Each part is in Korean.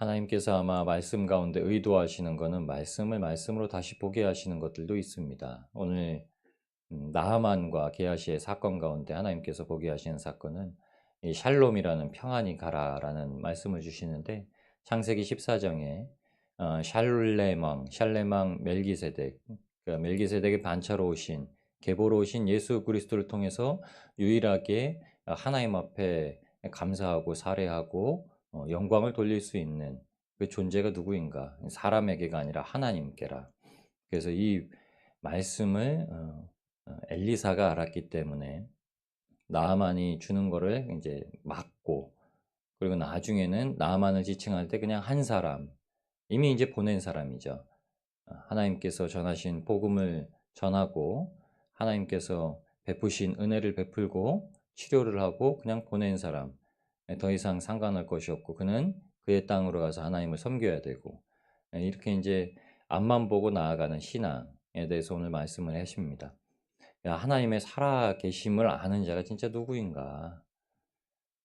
하나님께서 아마 말씀 가운데 의도하시는 것은 말씀을 말씀으로 다시 보게 하시는 것들도 있습니다. 오늘 나하만과 게하시의 사건 가운데 하나님께서 보게 하시는 사건은 이 샬롬이라는 평안이 가라라는 말씀을 주시는데, 창세기 14장에 샬레망 멜기세덱, 그러니까 멜기세덱의 반차로 오신 계보로 오신 예수 그리스도를 통해서 유일하게 하나님 앞에 감사하고 살해하고 영광을 돌릴 수 있는 그 존재가 누구인가? 사람에게가 아니라 하나님께라. 그래서 이 말씀을 엘리사가 알았기 때문에 나아만이 주는 거를 이제 막고, 그리고 나중에는 나아만을 지칭할 때 그냥 한 사람, 이미 이제 보낸 사람이죠. 하나님께서 전하신 복음을 전하고 하나님께서 베푸신 은혜를 베풀고 치료를 하고 그냥 보낸 사람, 더 이상 상관할 것이 없고 그는 그의 땅으로 가서 하나님을 섬겨야 되고, 이렇게 이제 앞만 보고 나아가는 신앙에 대해서 오늘 말씀을 하십니다. 야, 하나님의 살아 계심을 아는 자가 진짜 누구인가?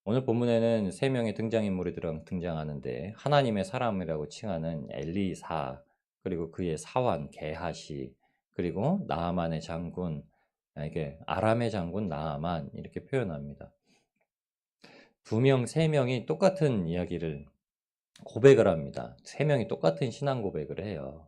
오늘 본문에는 세 명의 등장인물이 등장하는데, 하나님의 사람이라고 칭하는 엘리사, 그리고 그의 사환 게하시, 그리고 나아만의 장군, 이게 아람의 장군 나아만, 이렇게 표현합니다. 두 명, 세 명이 똑같은 이야기를 고백을 합니다. 세 명이 똑같은 신앙 고백을 해요.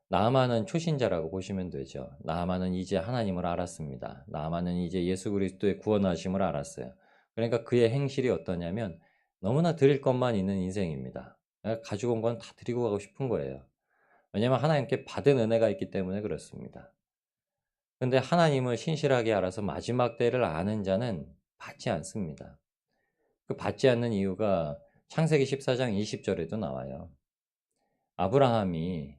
나아만은 초신자라고 보시면 되죠. 나아만은 이제 하나님을 알았습니다. 나아만은 이제 예수 그리스도의 구원하심을 알았어요. 그러니까 그의 행실이 어떠냐면 너무나 드릴 것만 있는 인생입니다. 가지고 온 건 다 드리고 가고 싶은 거예요. 왜냐하면 하나님께 받은 은혜가 있기 때문에 그렇습니다. 근데 하나님을 신실하게 알아서 마지막 때를 아는 자는 받지 않습니다. 그 받지 않는 이유가 창세기 14장 20절에도 나와요. 아브라함이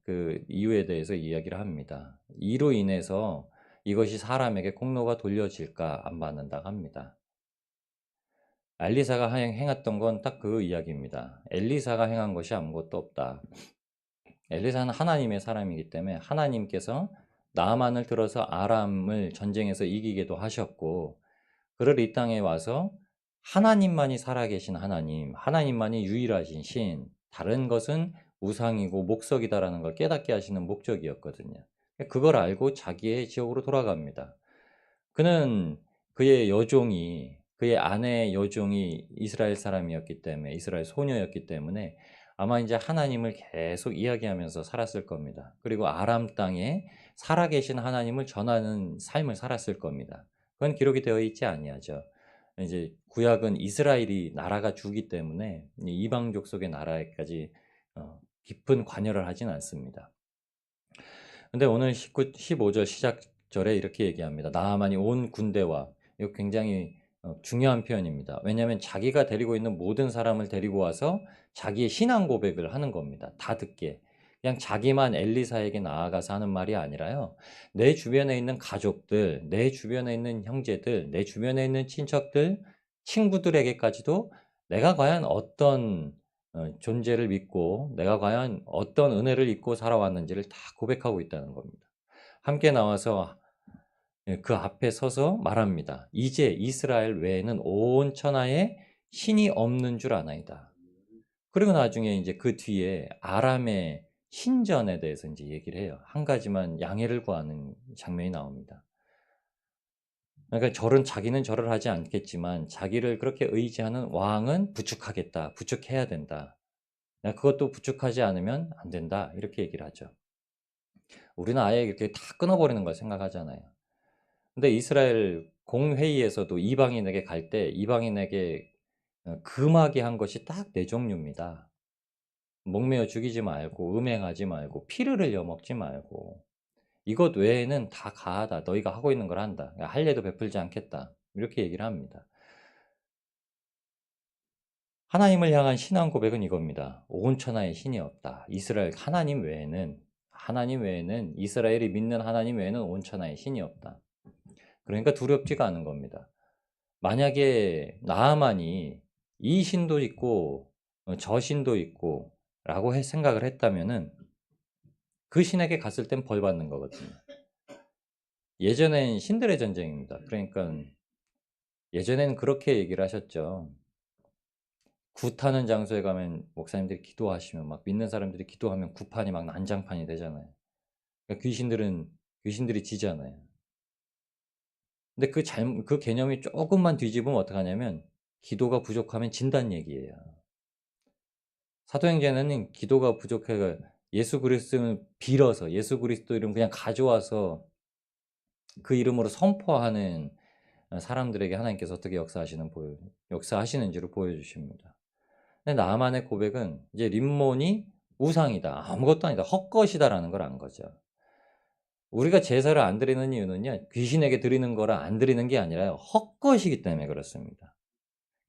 그 이유에 대해서 이야기를 합니다. 이로 인해서 이것이 사람에게 공로가 돌려질까 안 받는다 합니다. 엘리사가 행했던 건 딱 그 이야기입니다. 엘리사가 행한 것이 아무것도 없다. 엘리사는 하나님의 사람이기 때문에 하나님께서 나아만을 들어서 아람을 전쟁에서 이기게도 하셨고, 그를 이 땅에 와서 하나님만이 살아계신 하나님, 하나님만이 유일하신 신, 다른 것은 우상이고 목석이다라는 걸 깨닫게 하시는 목적이었거든요. 그걸 알고 자기의 지역으로 돌아갑니다. 그는 그의 아내의 여종이 이스라엘 사람이었기 때문에, 이스라엘 소녀였기 때문에 아마 이제 하나님을 계속 이야기하면서 살았을 겁니다. 그리고 아람 땅에 살아계신 하나님을 전하는 삶을 살았을 겁니다. 그건 기록이 되어 있지 아니하죠. 이제 구약은 이스라엘이 나라가 주기 때문에 이방 족속의 나라에까지 깊은 관여를 하진 않습니다. 근데 오늘 15절 시작절에 이렇게 얘기합니다. 나아만이 온 군대와, 이거 굉장히 중요한 표현입니다. 왜냐하면 자기가 데리고 있는 모든 사람을 데리고 와서 자기의 신앙 고백을 하는 겁니다. 다 듣게. 그냥 자기만 엘리사에게 나아가서 하는 말이 아니라요. 내 주변에 있는 가족들, 내 주변에 있는 형제들, 내 주변에 있는 친척들, 친구들에게까지도 내가 과연 어떤 존재를 믿고 내가 과연 어떤 은혜를 입고 살아왔는지를 다 고백하고 있다는 겁니다. 함께 나와서 그 앞에 서서 말합니다. 이제 이스라엘 외에는 온 천하에 신이 없는 줄 아나이다. 그리고 나중에 이제 그 뒤에 아람의 신전에 대해서 이제 얘기를 해요. 한 가지만 양해를 구하는 장면이 나옵니다. 그러니까 자기는 절을 하지 않겠지만 자기를 그렇게 의지하는 왕은 부축하겠다. 부축해야 된다. 그것도 부축하지 않으면 안 된다. 이렇게 얘기를 하죠. 우리는 아예 이렇게 다 끊어버리는 걸 생각하잖아요. 근데 이스라엘 공회의에서도 이방인에게 갈 때 이방인에게 금하게 한 것이 딱 네 종류입니다. 목매어 죽이지 말고, 음행하지 말고, 피를 흘려 먹지 말고, 이것 외에는 다 가하다. 너희가 하고 있는 걸 한다. 할례도 베풀지 않겠다. 이렇게 얘기를 합니다. 하나님을 향한 신앙 고백은 이겁니다. 온 천하에 신이 없다. 하나님 외에는 이스라엘이 믿는 하나님 외에는 온 천하에 신이 없다. 그러니까 두렵지가 않은 겁니다. 만약에 나아만이 이 신도 있고 저 신도 있고 라고 생각을 했다면은 그 신에게 갔을 땐 벌 받는 거거든요. 예전엔 신들의 전쟁입니다. 그러니까 예전에는 그렇게 얘기를 하셨죠. 굿하는 장소에 가면 목사님들이 기도하시면 막 믿는 사람들이 기도하면 굿판이 막 난장판이 되잖아요. 그러니까 귀신들이 지잖아요. 근데 그 개념이 조금만 뒤집으면 어떡하냐면 기도가 부족하면 진단 얘기예요. 사도행전에는 기도가 부족해가 예수 그리스도를 빌어서 예수 그리스도 이름 그냥 가져와서 그 이름으로 선포하는 사람들에게 하나님께서 어떻게 역사하시는지를 보여주십니다. 근데 나만의 고백은 이제 림몬이 우상이다. 아무것도 아니다. 헛것이다라는 걸 안 거죠. 우리가 제사를 안 드리는 이유는요. 귀신에게 드리는 거라 안 드리는 게 아니라요. 헛것이기 때문에 그렇습니다.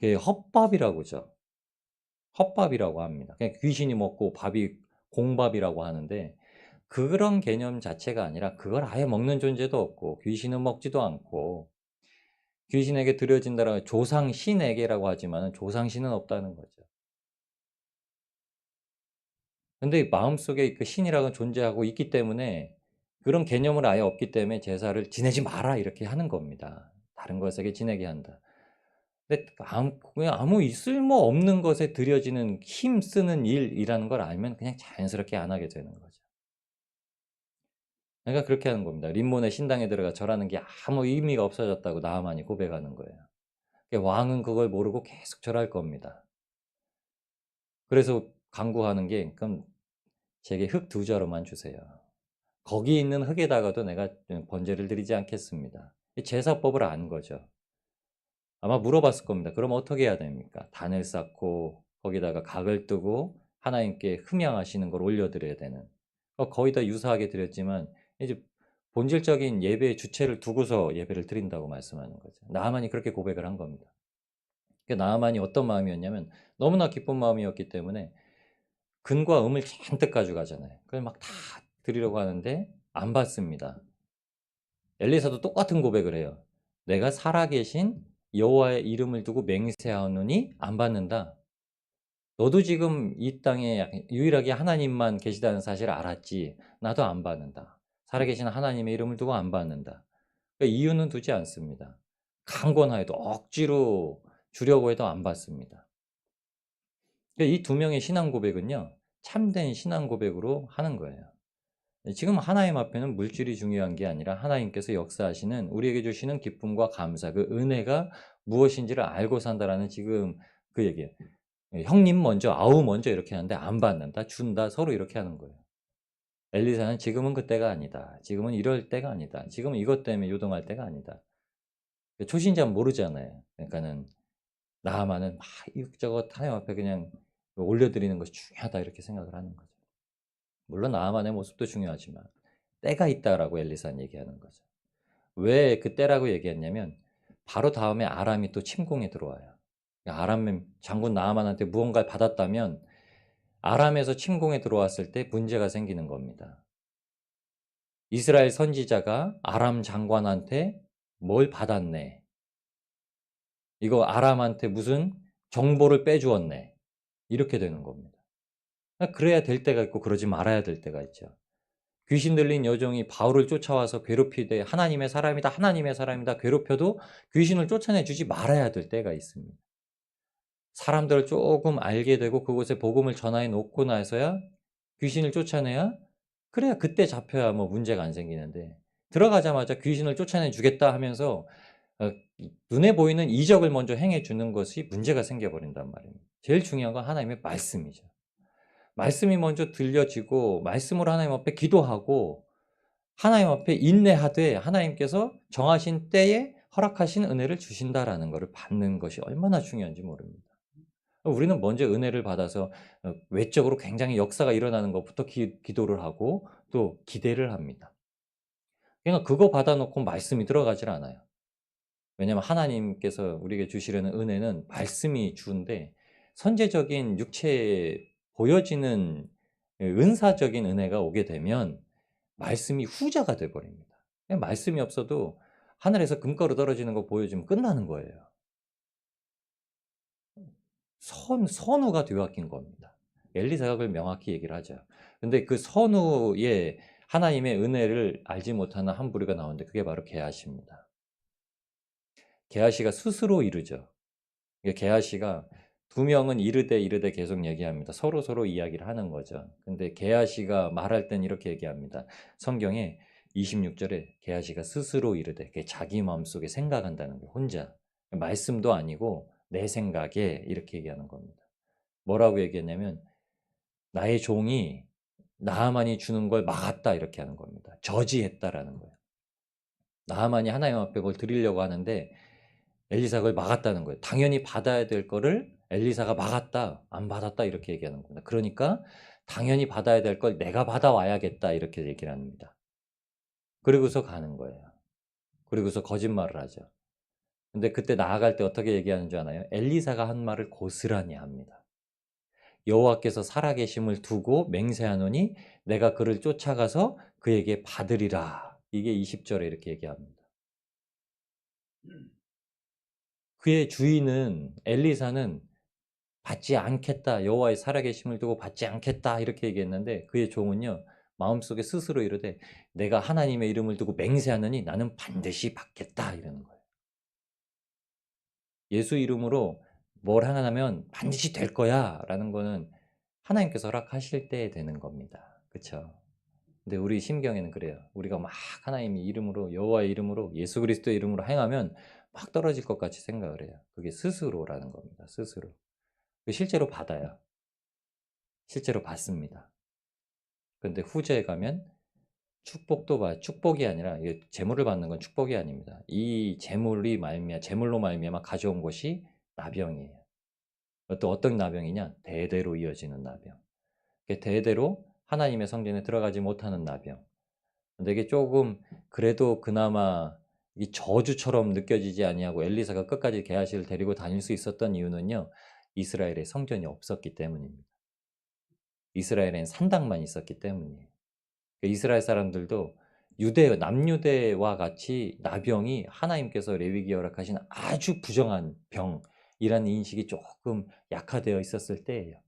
그게 헛밥이라고죠. 헛밥이라고 합니다. 그냥 귀신이 먹고 밥이 공밥이라고 하는데 그런 개념 자체가 아니라 그걸 아예 먹는 존재도 없고 귀신은 먹지도 않고 귀신에게 드려진다라고 조상신에게라고 하지만 조상신은 없다는 거죠. 근데 마음속에 그 신이라고 존재하고 있기 때문에 그런 개념은 아예 없기 때문에 제사를 지내지 마라 이렇게 하는 겁니다. 다른 것에게 지내게 한다. 근데 그냥 아무 쓸모 없는 것에 들여지는 힘쓰는 일이라는 걸 알면 그냥 자연스럽게 안 하게 되는 거죠. 그러니까 그렇게 하는 겁니다. 림몬의 신당에 들어가 절하는 게 아무 의미가 없어졌다고 나아만이 고백하는 거예요. 왕은 그걸 모르고 계속 절할 겁니다. 그래서 강구하는 게 그럼 제게 흙 2자루만 주세요. 거기 있는 흙에다가도 내가 번제를 드리지 않겠습니다. 제사법을 아는 거죠. 아마 물어봤을 겁니다. 그럼 어떻게 해야 됩니까? 단을 쌓고 거기다가 각을 뜨고 하나님께 흠양하시는 걸 올려드려야 되는. 거의 다 유사하게 드렸지만 이제 본질적인 예배의 주체를 두고서 예배를 드린다고 말씀하는 거죠. 나아만이 그렇게 고백을 한 겁니다. 나아만이 어떤 마음이었냐면 너무나 기쁜 마음이었기 때문에 근과 음을 잔뜩 가져가잖아요. 그걸 막 다 드리려고 하는데 안 받습니다. 엘리사도 똑같은 고백을 해요. 내가 살아계신 여호와의 이름을 두고 맹세하노니 안 받는다. 너도 지금 이 땅에 유일하게 하나님만 계시다는 사실을 알았지. 나도 안 받는다. 살아계신 하나님의 이름을 두고 안 받는다. 그러니까 이유는 두지 않습니다. 강권하여도 억지로 주려고 해도 안 받습니다. 그러니까 이 두 명의 신앙 고백은요. 참된 신앙 고백으로 하는 거예요. 지금 하나님 앞에는 물질이 중요한 게 아니라 하나님께서 역사하시는 우리에게 주시는 기쁨과 감사, 그 은혜가 무엇인지를 알고 산다라는 지금 그 얘기예요. 형님 먼저, 아우 먼저 이렇게 하는데 안 받는다, 준다, 서로 이렇게 하는 거예요. 엘리사는 지금은 그때가 아니다. 지금은 이럴 때가 아니다. 지금은 이것 때문에 요동할 때가 아니다. 초신자는 모르잖아요. 그러니까는 나아만은 막 이것저것 하나님 앞에 그냥 올려드리는 것이 중요하다 이렇게 생각을 하는 거죠. 물론 나아만의 모습도 중요하지만 때가 있다라고 엘리사는 얘기하는 거죠. 왜 그 때라고 얘기했냐면 바로 다음에 아람이 또 침공에 들어와요. 아람 장군 나아만한테 무언가를 받았다면 아람에서 침공에 들어왔을 때 문제가 생기는 겁니다. 이스라엘 선지자가 아람 장관한테 뭘 받았네. 이거 아람한테 무슨 정보를 빼주었네. 이렇게 되는 겁니다. 그래야 될 때가 있고 그러지 말아야 될 때가 있죠. 귀신 들린 여종이 바울을 쫓아와서 괴롭히되 하나님의 사람이다, 하나님의 사람이다 괴롭혀도 귀신을 쫓아내 주지 말아야 될 때가 있습니다. 사람들을 조금 알게 되고 그곳에 복음을 전하여 놓고 나서야 귀신을 쫓아내야 그래야 그때 잡혀야 뭐 문제가 안 생기는데 들어가자마자 귀신을 쫓아내 주겠다 하면서 어, 눈에 보이는 이적을 먼저 행해 주는 것이 문제가 생겨버린단 말입니다. 제일 중요한 건 하나님의 말씀이죠. 말씀이 먼저 들려지고 말씀으로 하나님 앞에 기도하고 하나님 앞에 인내하되 하나님께서 정하신 때에 허락하신 은혜를 주신다라는 것을 받는 것이 얼마나 중요한지 모릅니다. 우리는 먼저 은혜를 받아서 외적으로 굉장히 역사가 일어나는 것부터 기도를 하고 또 기대를 합니다. 그러니까 그거 받아놓고 말씀이 들어가질 않아요. 왜냐하면 하나님께서 우리에게 주시려는 은혜는 말씀이 주인데 선제적인 육체에 보여지는 은사적인 은혜가 오게 되면 말씀이 후자가 돼 버립니다. 말씀이 없어도 하늘에서 금가루 떨어지는 거 보여주면 끝나는 거예요. 선우가 되어맡긴 겁니다. 엘리사가 그걸 명확히 얘기를 하죠. 근데 그 선우의 하나님의 은혜를 알지 못하는 한 부류가 나오는데 그게 바로 게하시입니다. 게하시가 스스로 이르죠. 게하시가 두 명은 이르되 이르되 계속 얘기합니다. 서로 이야기를 하는 거죠. 근데 게하시가 말할 땐 이렇게 얘기합니다. 성경에 26절에 게하시가 스스로 이르되, 그게 자기 마음속에 생각한다는 거예요. 혼자. 말씀도 아니고 내 생각에 이렇게 얘기하는 겁니다. 뭐라고 얘기했냐면 나의 종이 나하만이 주는 걸 막았다 이렇게 하는 겁니다. 저지했다라는 거예요. 나하만이 하나님 앞에 뭘 드리려고 하는데 엘리사가 그걸 막았다는 거예요. 당연히 받아야 될 거를 엘리사가 막았다, 안 받았다 이렇게 얘기하는 겁니다. 그러니까 당연히 받아야 될 걸 내가 받아와야겠다 이렇게 얘기를 합니다. 그리고서 가는 거예요. 그리고서 거짓말을 하죠. 근데 그때 나아갈 때 어떻게 얘기하는 줄 아나요? 엘리사가 한 말을 고스란히 합니다. 여호와께서 살아계심을 두고 맹세하노니 내가 그를 쫓아가서 그에게 받으리라. 이게 20절에 이렇게 얘기합니다. 그의 주인은 엘리사는 받지 않겠다. 여호와의 살아계심을 두고 받지 않겠다. 이렇게 얘기했는데 그의 종은요. 마음속에 스스로 이르되 내가 하나님의 이름을 두고 맹세하느니 나는 반드시 받겠다. 이러는 거예요. 예수 이름으로 뭘 하면 반드시 될 거야. 라는 거는 하나님께서 허락하실 때 되는 겁니다. 그렇죠? 근데 우리 심경에는 그래요. 우리가 막 하나님의 이름으로 여호와의 이름으로 예수 그리스도의 이름으로 행하면 막 떨어질 것 같이 생각을 해요. 그게 스스로라는 겁니다. 스스로. 실제로 받아요. 실제로 받습니다. 그런데 후제에 가면 축복이 아니라 재물을 받는 건 축복이 아닙니다. 이 재물로 말미암아 가져온 것이 나병이에요. 또 어떤 나병이냐? 대대로 이어지는 나병. 대대로 하나님의 성전에 들어가지 못하는 나병. 근데 이게 조금 그래도 그나마 이 저주처럼 느껴지지 아니하고 엘리사가 끝까지 게하시를 데리고 다닐 수 있었던 이유는요. 이스라엘에 성전이 없었기 때문입니다. 이스라엘엔 산당만 있었기 때문이에요. 이스라엘 사람들도 남유대와 같이 나병이 하나님께서 레위기 허락하신 아주 부정한 병이라는 인식이 조금 약화되어 있었을 때예요.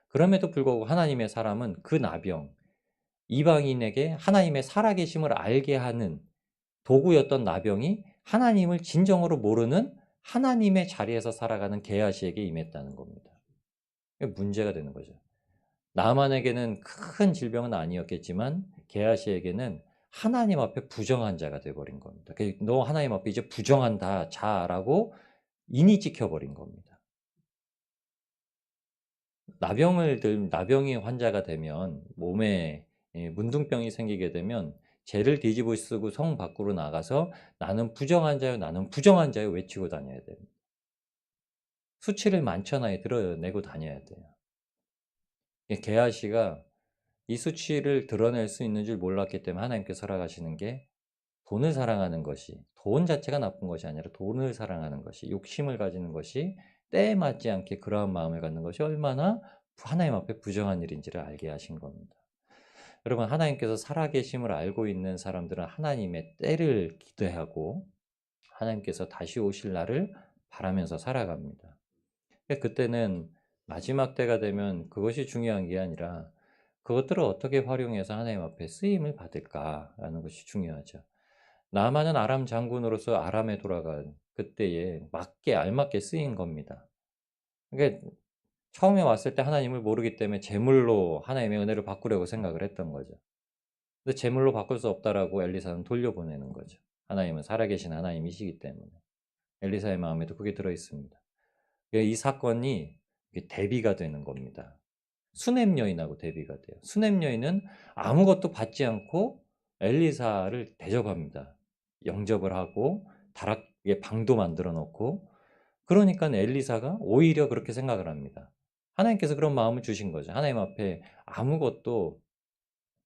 그럼에도 불구하고 하나님의 사람은 그 나병, 이방인에게 하나님의 살아계심을 알게 하는 도구였던 나병이 하나님을 진정으로 모르는 하나님의 자리에서 살아가는 게하시에게 임했다는 겁니다. 문제가 되는 거죠. 나만에게는 큰 질병은 아니었겠지만 게하시에게는 하나님 앞에 부정한 자가 되어버린 겁니다. 너 하나님 앞에 이제 부정한 자라고 인이 찍혀버린 겁니다. 나병이 환자가 되면 몸에 문둥병이 생기게 되면 죄를 뒤집어 쓰고 성 밖으로 나가서 나는 부정한 자요, 나는 부정한 자요 외치고 다녀야 됩니다. 수치를 만천하에 드러내고 다녀야 돼요. 게하시가 이 수치를 드러낼 수 있는 줄 몰랐기 때문에 하나님께서 허락하시는 게 돈을 사랑하는 것이, 돈 자체가 나쁜 것이 아니라 돈을 사랑하는 것이, 욕심을 가지는 것이 때에 맞지 않게 그러한 마음을 갖는 것이 얼마나 하나님 앞에 부정한 일인지를 알게 하신 겁니다. 여러분, 하나님께서 살아계심을 알고 있는 사람들은 하나님의 때를 기대하고 하나님께서 다시 오실 날을 바라면서 살아갑니다. 그때는 마지막 때가 되면 그것이 중요한 게 아니라 그것들을 어떻게 활용해서 하나님 앞에 쓰임을 받을까라는 것이 중요하죠. 나만은 아람 장군으로서 아람에 돌아간 그때에 알맞게 쓰인 겁니다. 그러니까 처음에 왔을 때 하나님을 모르기 때문에 제물로 하나님의 은혜를 바꾸려고 생각을 했던 거죠. 근데 제물로 바꿀 수 없다라고 엘리사는 돌려보내는 거죠. 하나님은 살아계신 하나님이시기 때문에. 엘리사의 마음에도 그게 들어있습니다. 이 사건이 대비가 되는 겁니다. 수넴 여인하고 대비가 돼요. 수넴 여인은 아무것도 받지 않고 엘리사를 대접합니다. 영접을 하고 다락에 방도 만들어 놓고, 그러니까 엘리사가 오히려 그렇게 생각을 합니다. 하나님께서 그런 마음을 주신 거죠. 하나님 앞에 아무것도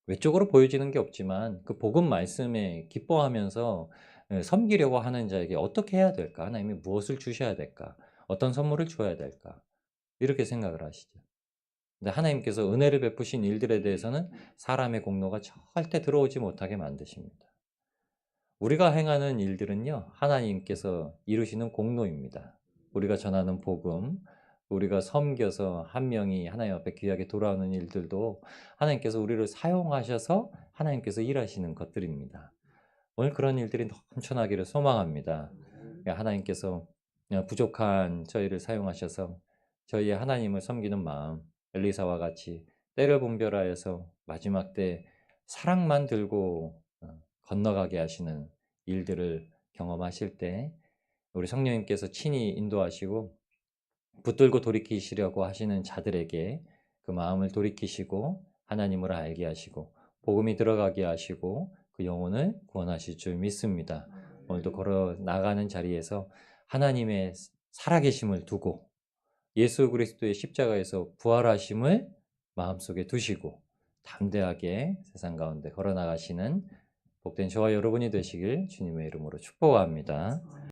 외적으로 보여지는 게 없지만 그 복음 말씀에 기뻐하면서 섬기려고 하는 자에게 어떻게 해야 될까? 하나님이 무엇을 주셔야 될까? 어떤 선물을 줘야 될까? 이렇게 생각을 하시죠. 근데 하나님께서 은혜를 베푸신 일들에 대해서는 사람의 공로가 절대 들어오지 못하게 만드십니다. 우리가 행하는 일들은요, 하나님께서 이루시는 공로입니다. 우리가 전하는 복음, 우리가 섬겨서 한 명이 하나님 앞에 귀하게 돌아오는 일들도 하나님께서 우리를 사용하셔서 하나님께서 일하시는 것들입니다. 오늘 그런 일들이 넘쳐나기를 소망합니다. 하나님께서 부족한 저희를 사용하셔서 저희의 하나님을 섬기는 마음, 엘리사와 같이 때를 분별하여서 마지막 때 사랑만 들고 건너가게 하시는 일들을 경험하실 때 우리 성령님께서 친히 인도하시고 붙들고 돌이키시려고 하시는 자들에게 그 마음을 돌이키시고 하나님을 알게 하시고 복음이 들어가게 하시고 그 영혼을 구원하실 줄 믿습니다. 오늘도 걸어 나가는 자리에서 하나님의 살아계심을 두고 예수 그리스도의 십자가에서 부활하심을 마음속에 두시고 담대하게 세상 가운데 걸어 나가시는 복된 저와 여러분이 되시길 주님의 이름으로 축복합니다.